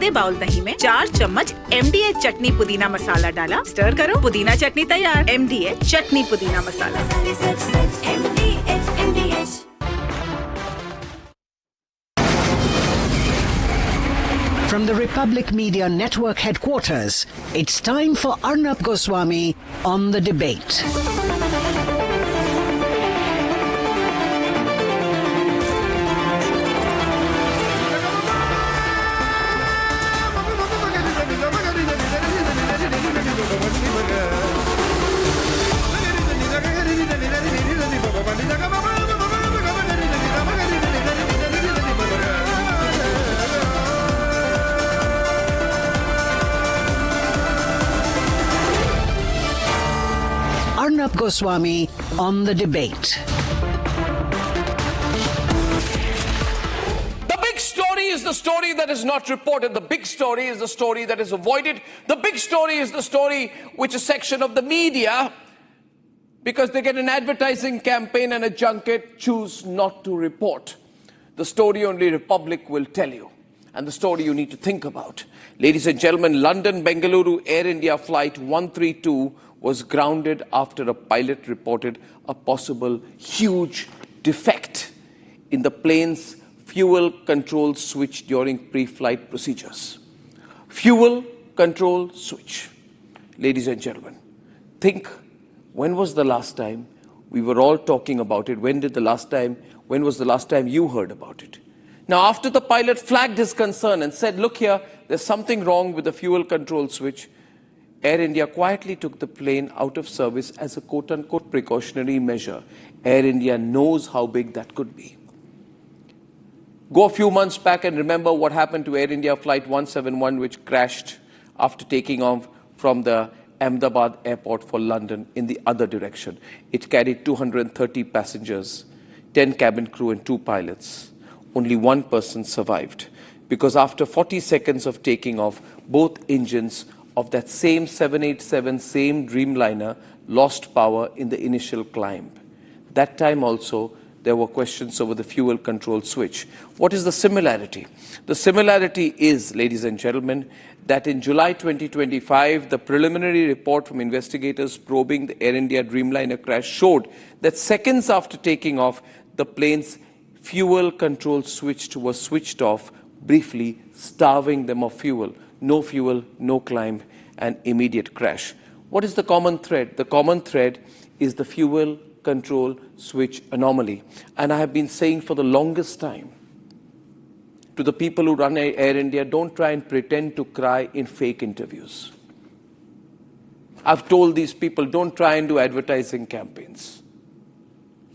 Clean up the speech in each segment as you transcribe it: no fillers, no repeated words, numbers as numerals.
आधे बाउल दही में 4 चम्मच MDH चटनी पुदीना मसाला डाला, स्टर करो, पुदीना चटनी तैयार। MDH चटनी पुदीना मसाला। From the Republic Media Network headquarters, it's time for Arnab Goswami on the debate. Arnab Goswami on the debate. The big story is the story that is not reported. The big story is the story that is avoided. The big story is the story which a section of the media, because they get an advertising campaign and a junket, choose not to report. The story only Republic will tell you, and the story you need to think about. Ladies and gentlemen, London-Bengaluru Air India flight 132 was grounded after a pilot reported a possible huge defect in the plane's fuel control switch during pre-flight procedures. Fuel control switch. Ladies and gentlemen, think, when was the last time we were all talking about it? When was the last time you heard about it? Now, after the pilot flagged his concern and said, look here, there's something wrong with the fuel control switch, Air India quietly took the plane out of service as a quote-unquote precautionary measure. Air India knows how big that could be. Go a few months back and remember what happened to Air India flight 171, which crashed after taking off from the Ahmedabad airport for London in the other direction. It carried 230 passengers, 10 cabin crew and 2 pilots. Only 1 person survived because after 40 seconds of taking off, both engines of that same 787, same Dreamliner, lost power in the initial climb. That time also, there were questions over the fuel control switch. What is the similarity? The similarity is, ladies and gentlemen, that in July 2025, the preliminary report from investigators probing the Air India Dreamliner crash showed that seconds after taking off, the plane's fuel control switch was switched off, briefly starving them of fuel. No fuel, no climb, and immediate crash. What is the common thread? The common thread is the fuel control switch anomaly. And I have been saying for the longest time to the people who run Air India, don't try and pretend to cry in fake interviews. I've told these people, don't try and do advertising campaigns.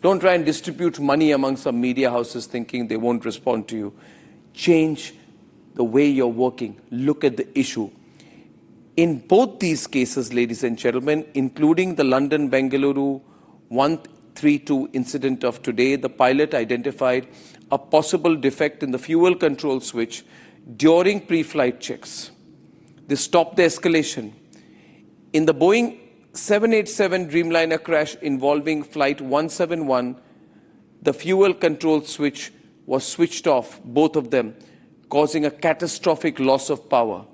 Don't try and distribute money among some media houses thinking they won't respond to you. Change the way you're working. Look at the issue. In both these cases, ladies and gentlemen, including the London-Bengaluru 132 incident of today, the pilot identified a possible defect in the fuel control switch during pre-flight checks. This stopped the escalation. In the Boeing 787 Dreamliner crash involving flight 171, the fuel control switch was switched off, both of them, causing a catastrophic loss of power.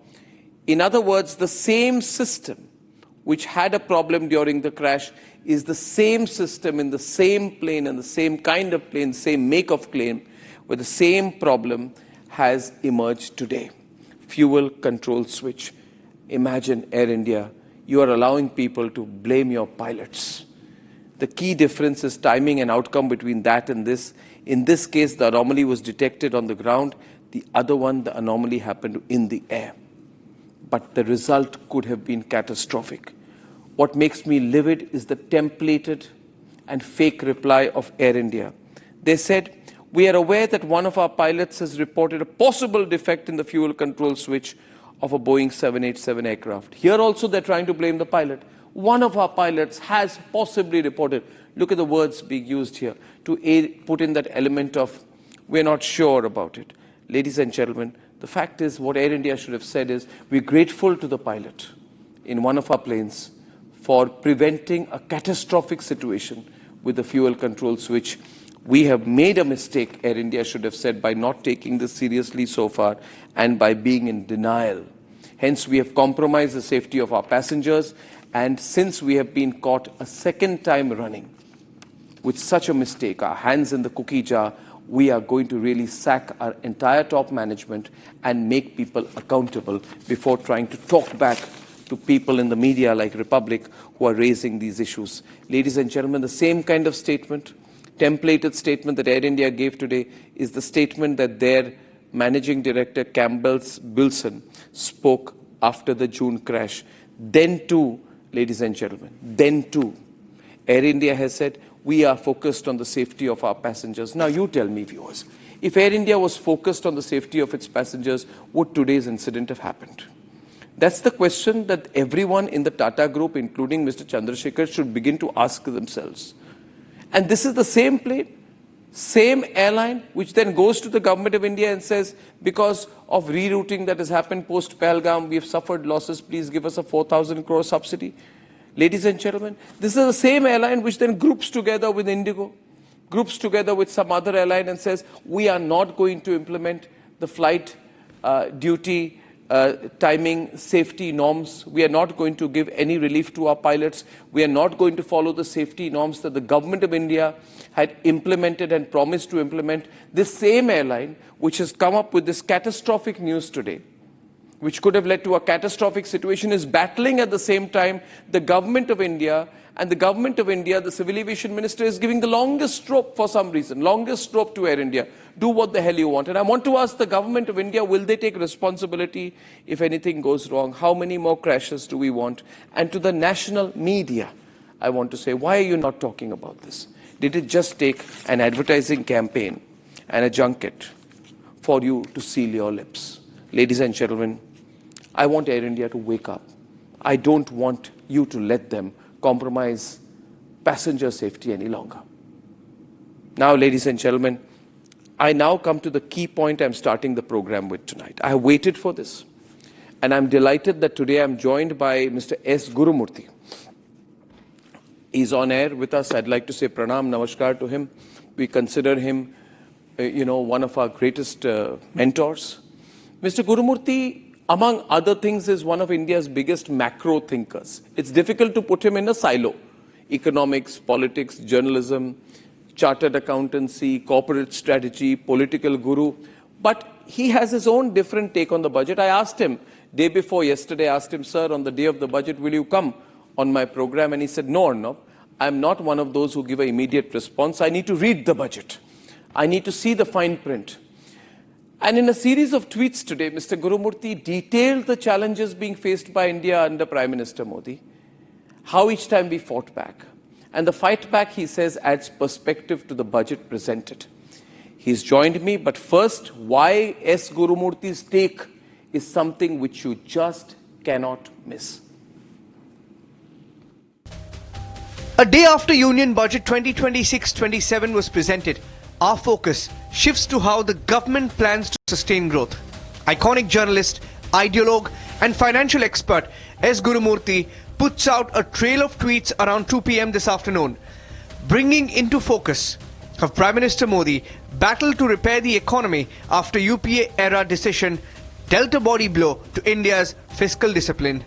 In other words, the same system which had a problem during the crash is the same system in the same plane and the same kind of plane, same make of plane, where the same problem has emerged today. Fuel control switch. Imagine Air India, you are allowing people to blame your pilots. The key difference is timing and outcome between that and this. In this case, the anomaly was detected on the ground. The other one, the anomaly happened in the air. But the result could have been catastrophic. What makes me livid is the templated and fake reply of Air India. They said, we are aware that one of our pilots has reported a possible defect in the fuel control switch of a Boeing 787 aircraft. Here also they're trying to blame the pilot. One of our pilots has possibly reported. Look at the words being used here to put in that element of we're not sure about it. Ladies and gentlemen, the fact is what Air India should have said is we're grateful to the pilot in one of our planes for preventing a catastrophic situation with the fuel control switch. We have made a mistake, Air India should have said, by not taking this seriously so far and by being in denial. Hence, we have compromised the safety of our passengers, and since we have been caught a second time running with such a mistake, our hands in the cookie jar, we are going to really sack our entire top management and make people accountable before trying to talk back to people in the media like Republic who are raising these issues. Ladies and gentlemen, the same kind of statement, templated statement that Air India gave today is the statement that their Managing Director Campbell's Bilson spoke after the June crash. Then too, ladies and gentlemen, then too, Air India has said, we are focused on the safety of our passengers. Now you tell me, viewers, if Air India was focused on the safety of its passengers, would today's incident have happened? That's the question that everyone in the Tata Group, including Mr. Chandrasekhar, should begin to ask themselves. And this is the same plane, same airline, which then goes to the government of India and says, because of rerouting that has happened post-Pahalgam, we have suffered losses, please give us a 4,000 crore subsidy. Ladies and gentlemen, this is the same airline which then groups together with Indigo, groups together with some other airline and says, we are not going to implement the flight duty timing safety norms. We are not going to give any relief to our pilots. We are not going to follow the safety norms that the government of India had implemented and promised to implement. This same airline, which has come up with this catastrophic news today, which could have led to a catastrophic situation, is battling at the same time the government of India. And the government of India, the Civil Aviation Minister, is giving the longest rope for some reason, longest rope to Air India. Do what the hell you want. And I want to ask the government of India, will they take responsibility if anything goes wrong? How many more crashes do we want? And to the national media, I want to say, why are you not talking about this? Did it just take an advertising campaign and a junket for you to seal your lips? Ladies and gentlemen, I want Air India to wake up. I don't want you to let them compromise passenger safety any longer. Now, ladies and gentlemen, I now come to the key point I'm starting the program with tonight. I have waited for this, and I'm delighted that today I'm joined by Mr. S. Gurumurthy. He's on air with us. I'd like to say pranam, namaskar to him. We consider him, one of our greatest mentors. Mr. Gurumurthy, among other things, is one of India's biggest macro thinkers. It's difficult to put him in a silo. Economics, politics, journalism, chartered accountancy, corporate strategy, political guru. But he has his own different take on the budget. I asked him, day before yesterday, I asked him, sir, on the day of the budget, will you come on my program? And he said, no, Arnab, I'm not one of those who give an immediate response. I need to read the budget. I need to see the fine print. And in a series of tweets today, Mr. Gurumurthy detailed the challenges being faced by India under Prime Minister Modi, how each time we fought back. And the fight back, he says, adds perspective to the budget presented. He's joined me, but first, why S. Gurumurthy's take is something which you just cannot miss. A day after Union Budget 2026-27 was presented, our focus shifts to how the government plans to sustain growth. Iconic journalist, ideologue and financial expert S. Gurumurthy puts out a trail of tweets around 2 p.m. this afternoon, bringing into focus of Prime Minister Modi battle to repair the economy after UPA-era decision dealt a body blow to India's fiscal discipline.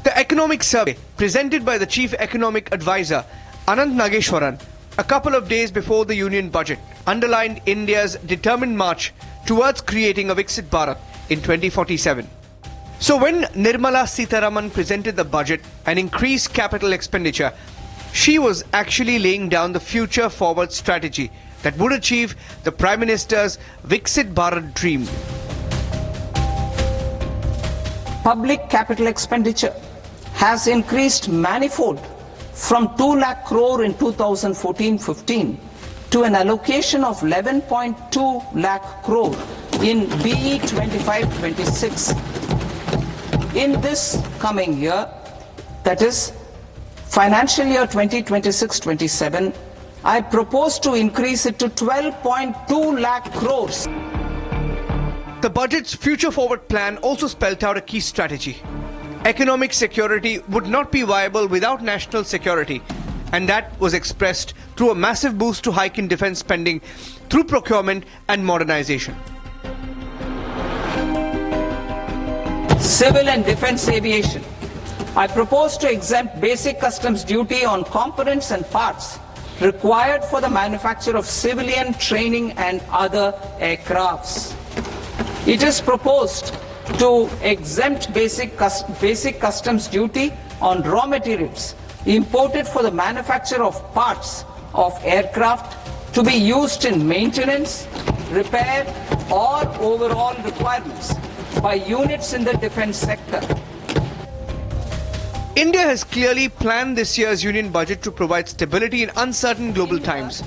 The economic survey presented by the Chief Economic Advisor Anant Nageshwaran a couple of days before the Union Budget underlined India's determined march towards creating a Viksit Bharat in 2047. So when Nirmala Sitharaman presented the budget and increased capital expenditure, she was actually laying down the future forward strategy that would achieve the Prime Minister's Viksit Bharat dream. Public capital expenditure has increased manifold from 2 lakh crore in 2014-15 to an allocation of 11.2 lakh crore in BE 25-26. In this coming year, that is financial year 2026-27, I propose to increase it to 12.2 lakh crores. The budget's future forward plan also spelled out a key strategy. Economic security would not be viable without national security, And that was expressed through a massive boost to hike in defense spending through procurement and modernization. Civil and defense aviation. I propose to exempt basic customs duty on components and parts required for the manufacture of civilian training and other aircrafts. It is proposed to exempt basic customs duty on raw materials imported for the manufacture of parts of aircraft to be used in maintenance, repair or overall requirements by units in the defense sector. India has clearly planned this year's union budget to provide stability in uncertain global times,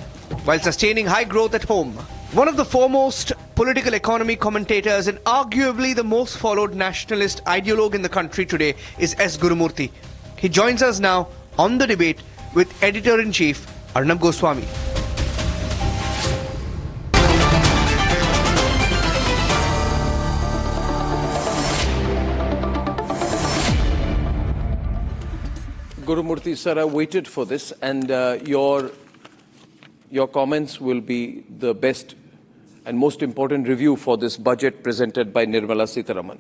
while sustaining high growth at home. One of the foremost political economy commentators and arguably the most followed nationalist ideologue in the country today is S. Gurumurthy. He joins us now on the debate with Editor-in-Chief Arnab Goswami. Gurumurthy sir, I waited for this, and your comments will be the best and most important review for this budget presented by Nirmala Sitharaman,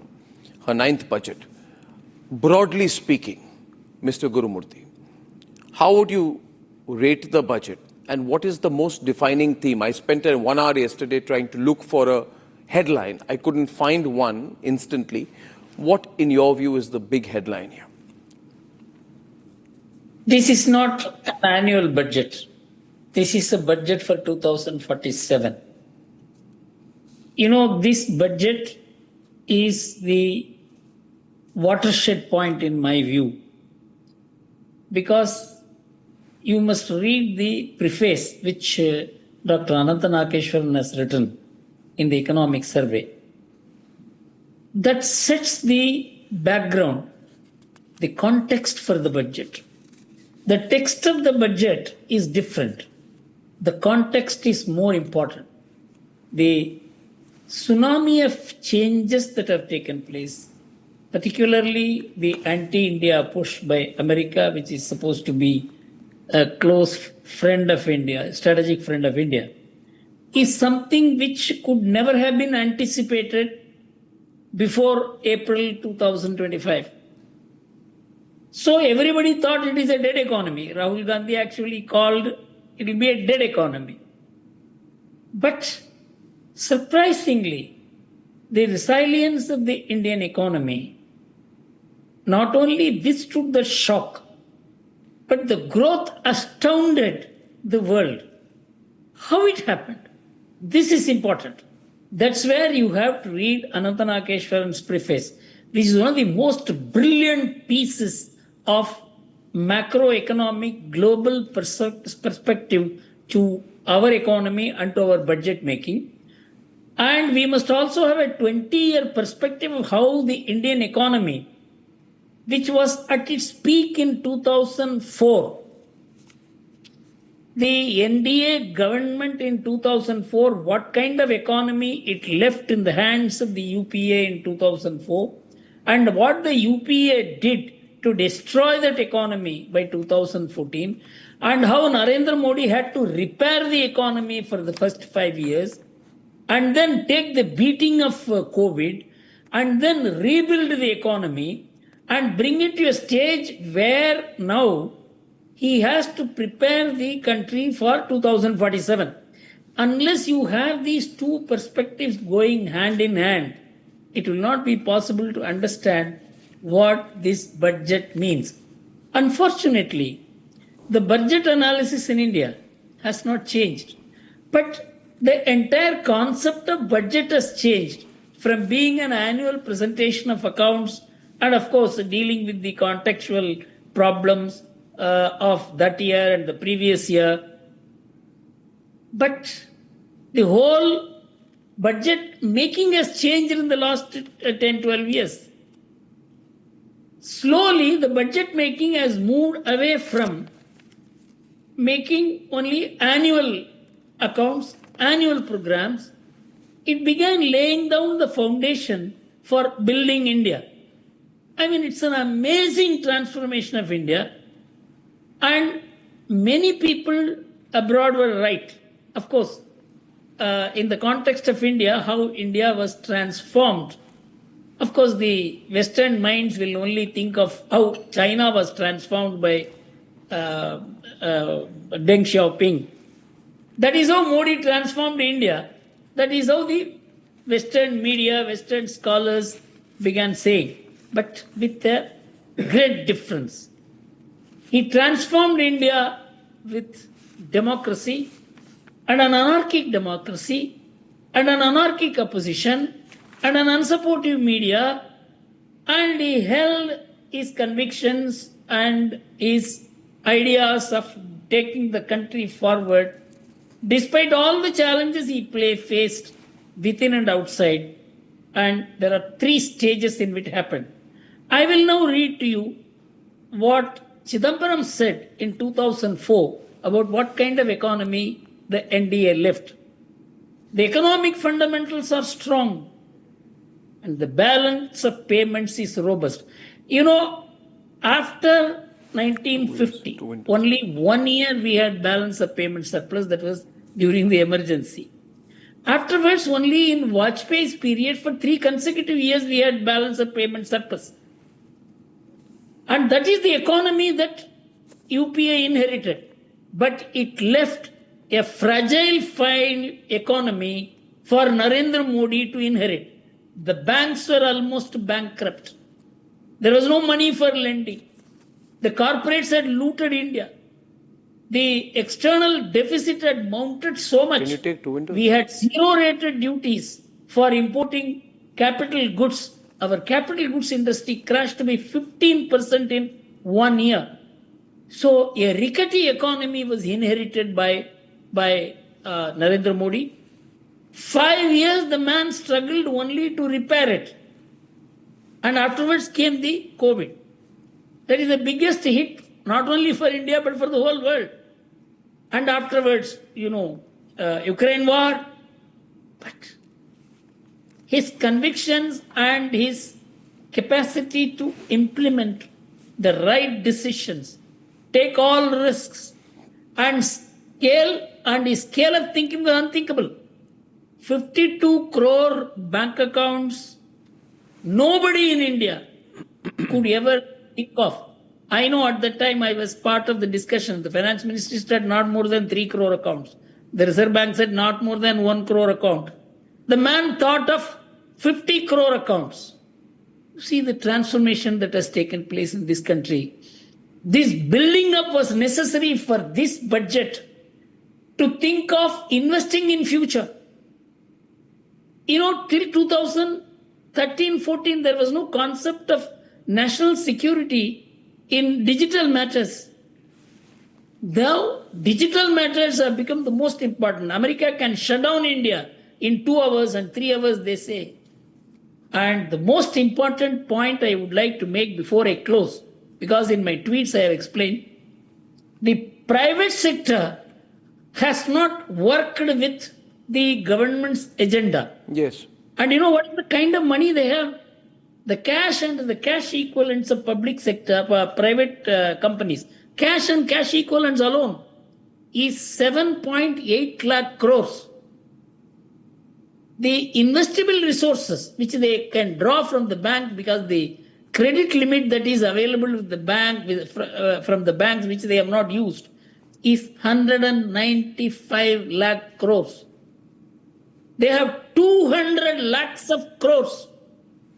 her 9th budget. Broadly speaking, Mr. Gurumurthy, how would you rate the budget, and what is the most defining theme? I spent 1 hour yesterday trying to look for a headline. I couldn't find one instantly. What, in your view, is the big headline here? This is not an annual budget. This is a budget for 2047. You know, this budget is the watershed point in my view, because you must read the preface which Dr. Anantha Nakeshwaran has written in the Economic Survey. That sets the background, the context for the budget. The text of the budget is different. The context is more important. The tsunami of changes that have taken place, particularly the anti-India push by America, which is supposed to be a close friend of India, strategic friend of India, is something which could never have been anticipated before April 2025. So everybody thought it is a dead economy. Rahul Gandhi actually called it will be a dead economy. But surprisingly, the resilience of the Indian economy not only withstood the shock, but the growth astounded the world. How it happened? This is important. That's where you have to read Anantha Nakeshwaran's preface, which is one of the most brilliant pieces of macroeconomic global perspective to our economy and to our budget making. And we must also have a 20-year perspective of how the Indian economy, which was at its peak in 2004, the NDA government in 2004, what kind of economy it left in the hands of the UPA in 2004, and what the UPA did to destroy that economy by 2014, and how Narendra Modi had to repair the economy for the first 5 years, and then take the beating of COVID, and then rebuild the economy, and bring it to a stage where now he has to prepare the country for 2047. Unless you have these two perspectives going hand in hand, it will not be possible to understand what this budget means. Unfortunately, the budget analysis in India has not changed, but the entire concept of budget has changed from being an annual presentation of accounts and, of course, dealing with the contextual problems of that year and the previous year. But the whole budget making has changed in the last 10-12 years. Slowly, the budget making has moved away from making only annual accounts, annual programs. It began laying down the foundation for building India. I mean, it's an amazing transformation of India. And many people abroad were right. Of course, in the context of India, how India was transformed. Of course, the Western minds will only think of how China was transformed by Deng Xiaoping. That is how Modi transformed India. That is how the Western media, Western scholars began saying. But with a great difference. He transformed India with democracy and an anarchic democracy and an anarchic opposition and an unsupportive media, and he held his convictions and his ideas of taking the country forward despite all the challenges he faced within and outside. And there are 3 stages in which it happened. I will now read to you what Chidambaram said in 2004 about what kind of economy the NDA left. The economic fundamentals are strong and the balance of payments is robust. You know, after 1950, only 1 year we had balance of payment surplus, that was during the emergency. Afterwards, only in Vajpayee's period, for 3 consecutive years, we had balance of payment surplus. And that is the economy that UPA inherited. But it left a fragile economy for Narendra Modi to inherit. The banks were almost bankrupt. There was no money for lending. The corporates had looted India. The external deficit had mounted so much. Can you take 2 windows? We had 0 rated duties for importing capital goods. Our capital goods industry crashed by 15% in 1 year. So a rickety economy was inherited by Narendra Modi. 5 years the man struggled only to repair it. And afterwards came the COVID. That is the biggest hit, not only for India, but for the whole world. And afterwards, Ukraine war. But his convictions and his capacity to implement the right decisions, take all risks, and his scale of thinking was unthinkable. 52 crore bank accounts, nobody in India could ever think of. I know at that time I was part of the discussion. The Finance Ministry said not more than 3 crore accounts. The Reserve Bank said not more than 1 crore account. The man thought of 50 crore accounts. See the transformation that has taken place in this country. This building up was necessary for this budget to think of investing in future. Till 2013-14, there was no concept of national security in digital matters. Now, digital matters have become the most important. America can shut down India in 2 hours and 3 hours, they say. And the most important point I would like to make before I close, because in my tweets I have explained, the private sector has not worked with the government's agenda. Yes. And you know what is the kind of money they have? The cash and the cash equivalents of public sector, private companies, cash and cash equivalents alone is 7.8 lakh crores. The investable resources which they can draw from the bank, because the credit limit that is available with the bank from the banks which they have not used is 195 lakh crores. They have 200 lakhs of crores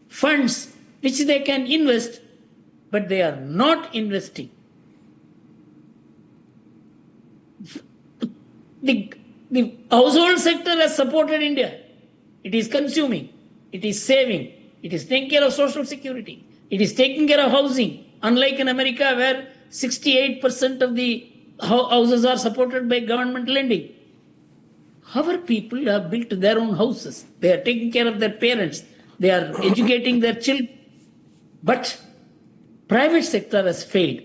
funds which they can invest, but they are not investing. The household sector has supported India. It is consuming, it is saving, it is taking care of social security, it is taking care of housing, unlike in America where 68% of the houses are supported by government lending. Our people have built their own houses. They are taking care of their parents. They are educating their children. But private sector has failed.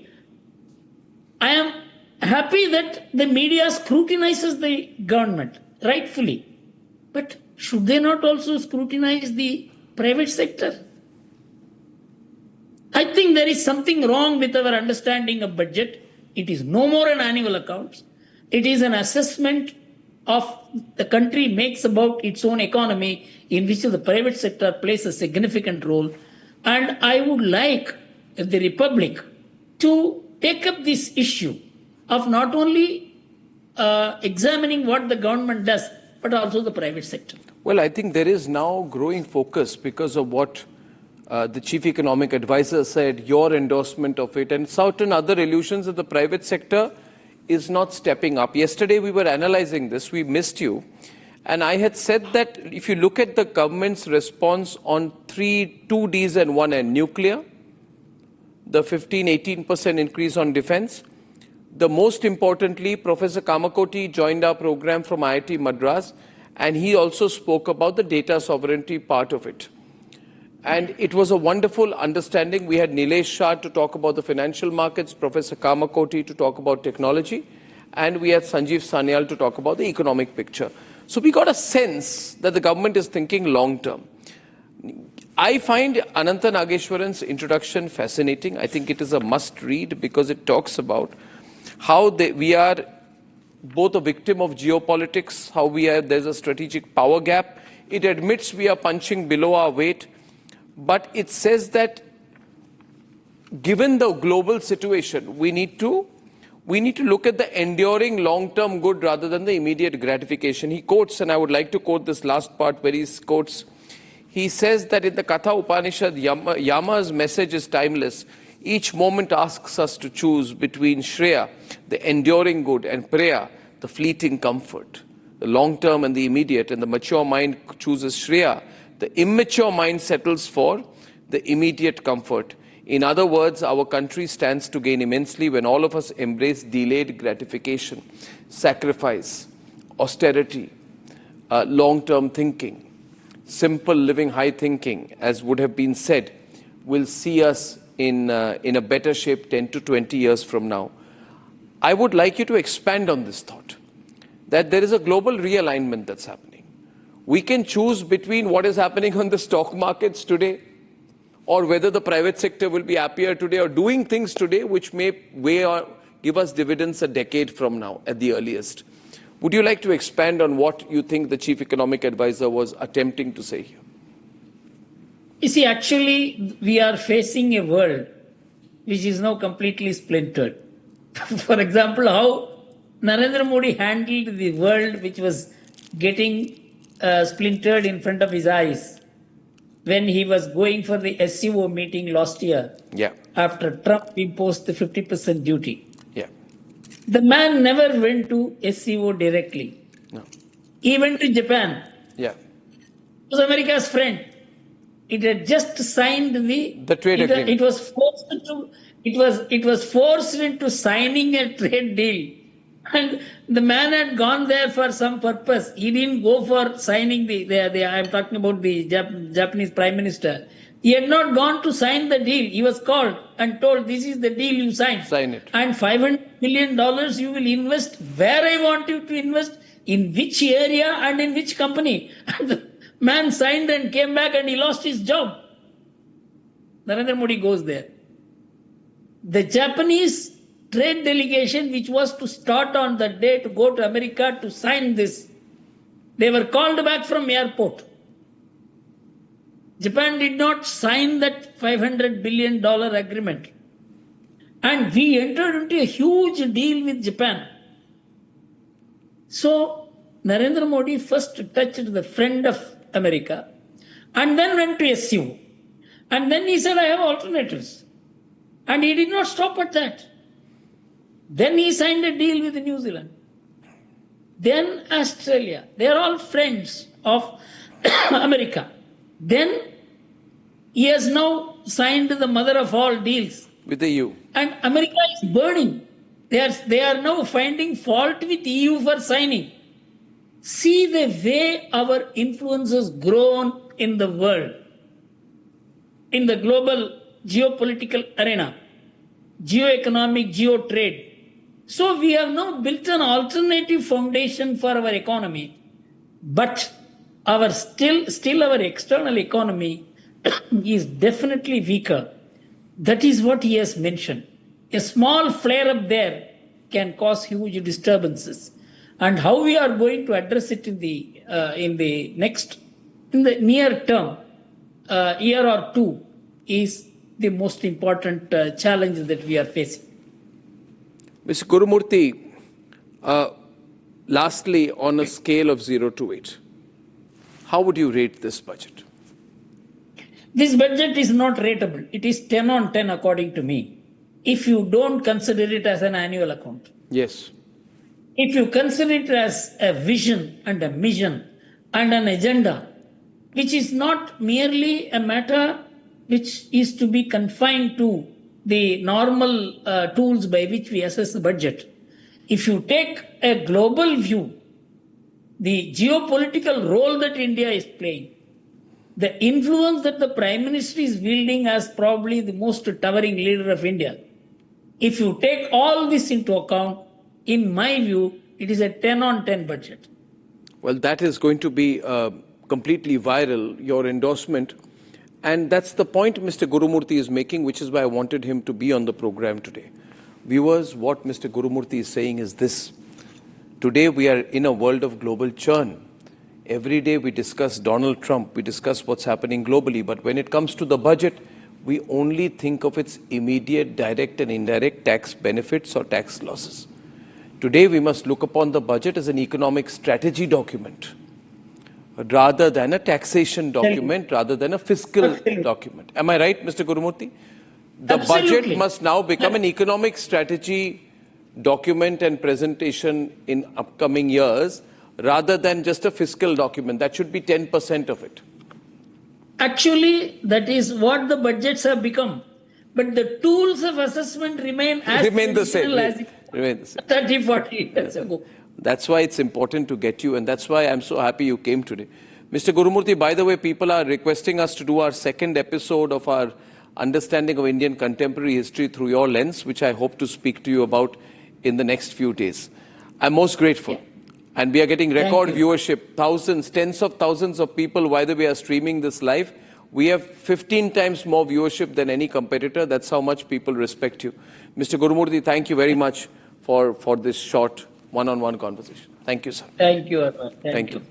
I am happy that the media scrutinizes the government, rightfully. But should they not also scrutinize the private sector? I think there is something wrong with our understanding of budget. It is no more an annual accounts. It is an assessment of the country makes about its own economy, in which the private sector plays a significant role. And I would like the Republic to take up this issue of not only examining what the government does, but also the private sector. Well, I think there is now growing focus because of what the chief economic advisor said, your endorsement of it, and certain other illusions that the private sector is not stepping up. Yesterday, we were analyzing this. We missed you. And I had said that if you look at the government's response on two Ds and one N, nuclear, the 15-18% increase on defense, the most importantly, Professor Kamakoti joined our program from IIT Madras, and he also spoke about the data sovereignty part of it. And it was a wonderful understanding. We had Nilesh Shah to talk about the financial markets, Professor Kamakoti to talk about technology, and we had Sanjeev Sanyal to talk about the economic picture. So we got a sense that the government is thinking long term. I find Ananta Nageshwaran's introduction fascinating. I think it is a must read because it talks about how we are both a victim of geopolitics, how there's a strategic power gap. It admits we are punching below our weight, but it says that given the global situation, we need to look at the enduring long-term good rather than the immediate gratification. He quotes, and I would like to quote this last part where he quotes, he says that in the Katha Upanishad, Yama's message is timeless. Each moment asks us to choose between Shreya, the enduring good, and Preya, the fleeting comfort. The long-term and the immediate, and the mature mind chooses Shreya. The immature mind settles for the immediate comfort. In other words, our country stands to gain immensely when all of us embrace delayed gratification, sacrifice, austerity, long-term thinking, simple living, high thinking, as would have been said, will see us in a better shape 10 to 20 years from now. I would like you to expand on this thought, that there is a global realignment that's happening. We can choose between what is happening on the stock markets today, or whether the private sector will be happier today or doing things today which may give us dividends a decade from now at the earliest. Would you like to expand on what you think the chief economic advisor was attempting to say here? You see, actually, we are facing a world which is now completely splintered. For example, how Narendra Modi handled the world which was getting splintered in front of his eyes when he was going for the SCO meeting last year, after Trump imposed the 50% duty. The man never went to SCO directly. No. He went to Japan. He was America's friend. It had just signed the trade agreement. It was forced into signing a trade deal. And the man had gone there for some purpose. He didn't go for signing I'm talking about the Japanese Prime Minister. He had not gone to sign the deal. He was called and told, this is the deal, you sign. Sign it. And $500 million you will invest where I want you to invest, in which area and in which company. And the man signed and came back and he lost his job. Narendra Modi goes there. The Japanese trade delegation, which was to start on that day to go to America to sign this, they were called back from airport. Japan did not sign that $500 billion agreement. And we entered into a huge deal with Japan. So Narendra Modi first touched the friend of America and then went to SCO. And then he said, I have alternatives. And he did not stop at that. Then he signed a deal with New Zealand. Then Australia. They are all friends of America. Then he has now signed the mother of all deals with the EU. And America is burning. They are now finding fault with EU for signing. See the way our influence has grown in the world, in the global geopolitical arena, geoeconomic, geotrade. So we have now built an alternative foundation for our economy, but our still our external economy is definitely weaker. That is what he has mentioned. a small flare up there can cause huge disturbances. And how we are going to address it in the near term, year or two, is the most important challenge that we are facing. Mr. Gurumurthy, lastly, on a scale of 0 to 8, how would you rate this budget? This budget is not rateable. It is 10 on 10 according to me, if you don't consider it as an annual account. Yes. If you consider it as a vision and a mission and an agenda, which is not merely a matter which is to be confined to the normal tools by which we assess the budget. If you take a global view, the geopolitical role that India is playing, the influence that the Prime Minister is wielding as probably the most towering leader of India, if you take all this into account, in my view, it is a 10 on 10 budget. Well, that is going to be completely viral, your endorsement. And that's the point Mr. Gurumurthy is making, which is why I wanted him to be on the program today. Viewers, what Mr. Gurumurthy is saying is this. Today we are in a world of global churn. Every day we discuss Donald Trump, we discuss what's happening globally. But when it comes to the budget, we only think of its immediate direct and indirect tax benefits or tax losses. Today we must look upon the budget as an economic strategy document, rather than a taxation document, rather than a fiscal document. Am I right, Mr. Gurumurthy? The budget must now become an economic strategy document and presentation in upcoming years, rather than just a fiscal document. That should be 10% of it. Actually, that is what the budgets have become. But the tools of assessment remain the same. As 30, 40 years ago. That's why it's important to get you, and that's why I'm so happy you came today. Mr. Gurumurthy, by the way, people are requesting us to do our second episode of our understanding of Indian contemporary history through your lens, which I hope to speak to you about in the next few days. I'm most grateful. And we are getting record viewership, thousands, tens of thousands of people, whether we are streaming this live. We have 15 times more viewership than any competitor. That's how much people respect you. Mr. Gurumurthy, thank you very much for this short one-on-one conversation. Thank you, sir. Thank you, Arnab. Thank you.